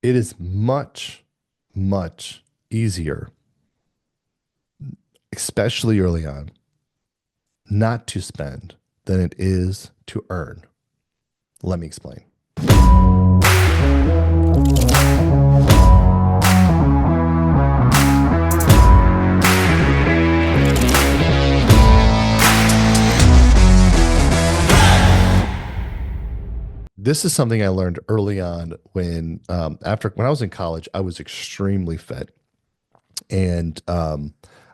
It is much, much easier, especially early on, not to spend than it is to earn. Let me explain. This is something I learned early on when I was in college, I was extremely fit. And I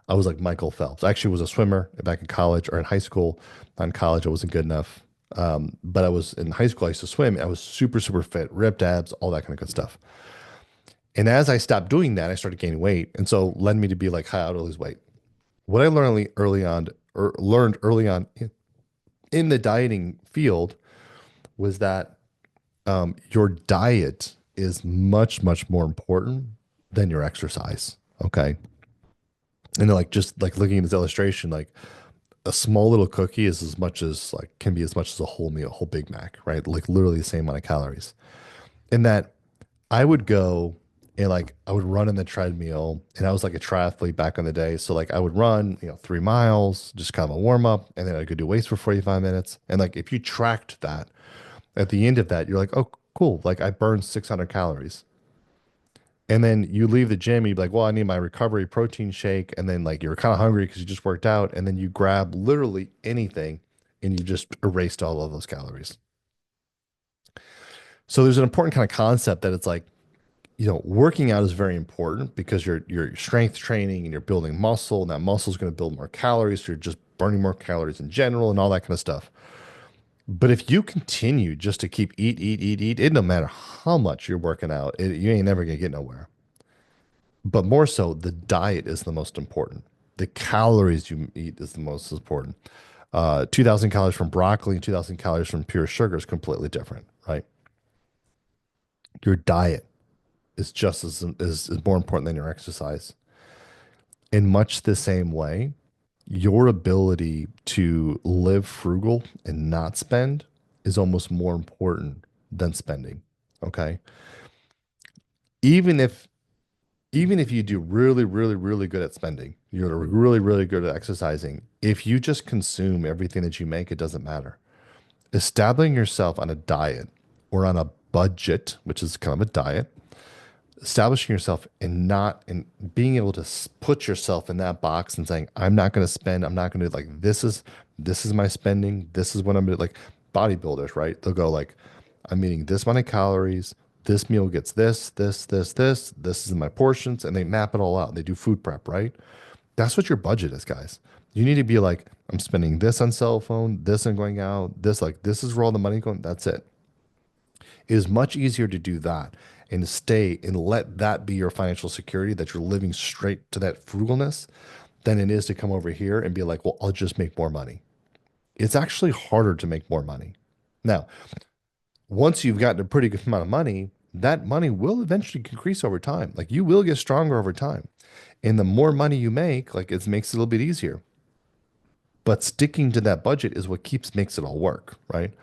was like Michael Phelps. I actually was a swimmer back in college or in high school. Not in college, I wasn't good enough. But I was in high school, I used to swim. I was super, super fit, ripped abs, all that kind of good stuff. And as I stopped doing that, I started gaining weight. And so led me to be like, how to lose weight. What I learned early on in the dieting field was that your diet is much, much more important than your exercise. Okay. And then like just like looking at this illustration, like a small little cookie is as much as like can be as much as a whole meal, a whole Big Mac, right? Like literally the same amount of calories. And that I would go and like I would run in the treadmill and I was like a triathlete back in the day. So like I would run, 3 miles, just kind of a warm up, and then I could do weights for 45 minutes. And like if you tracked that at the end of that, you're like, oh, cool. Like I burned 600 calories. And then you leave the gym, you'd be like, well, I need my recovery protein shake. And then like you're kind of hungry because you just worked out. And then you grab literally anything and you just erased all of those calories. So there's an important kind of concept that it's like, working out is very important because you're strength training and you're building muscle, and that muscle is going to build more calories. So you're just burning more calories in general and all that kind of stuff. But if you continue just to keep eat, it no matter how much you're working out, you ain't never gonna get nowhere. But more so, the diet is the most important. The calories you eat is the most important. 2,000 calories from broccoli and 2,000 calories from pure sugar is completely different, right? Your diet is just is more important than your exercise. In much the same way, your ability to live frugal and not spend is almost more important than spending. Okay. Even if even if you do really, really, really good at spending, you're really, really good at exercising. If you just consume everything that you make, it doesn't matter. Establishing yourself on a diet or on a budget, which is kind of a diet, establishing yourself and not and being able to put yourself in that box and saying, I'm not going to spend, I'm not going to like this is my spending, this is what I'm doing. Like bodybuilders, right? They'll go like, I'm eating this many calories, this meal gets this is my portions, and they map it all out. They do food prep, right? That's what your budget is, guys. You need to be like, I'm spending this on cell phone, this on going out, this is where all the money going. That's it. It is much easier to do that and to stay and let that be your financial security that you're living straight to that frugalness than it is to come over here and be like, well, I'll just make more money. It's actually harder to make more money. Now, once you've gotten a pretty good amount of money, that money will eventually increase over time. Like you will get stronger over time. And the more money you make, like it makes it a little bit easier. But sticking to that budget is what makes it all work, right?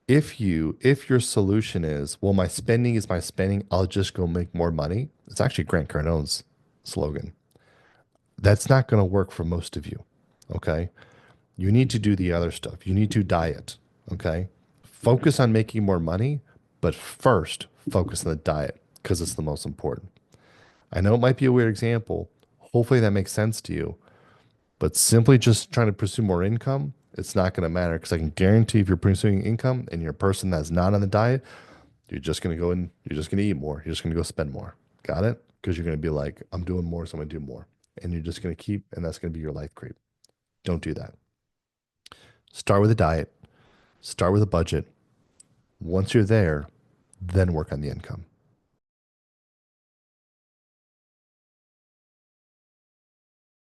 If your solution is, well, my spending is my spending, I'll just go make more money. It's actually Grant Cardone's slogan. That's not going to work for most of you. Okay. You need to do the other stuff. You need to diet. Okay. Focus on making more money, but first focus on the diet because it's the most important. I know it might be a weird example. Hopefully that makes sense to you. But simply just trying to pursue more income, it's not going to matter because I can guarantee if you're pursuing income and you're a person that's not on the diet, you're just going to go and you're just going to eat more. You're just going to go spend more. Got it? Because you're going to be like, I'm doing more, so I'm going to do more. And you're just going to keep, and that's going to be your life creep. Don't do that. Start with a diet, start with a budget. Once you're there, then work on the income.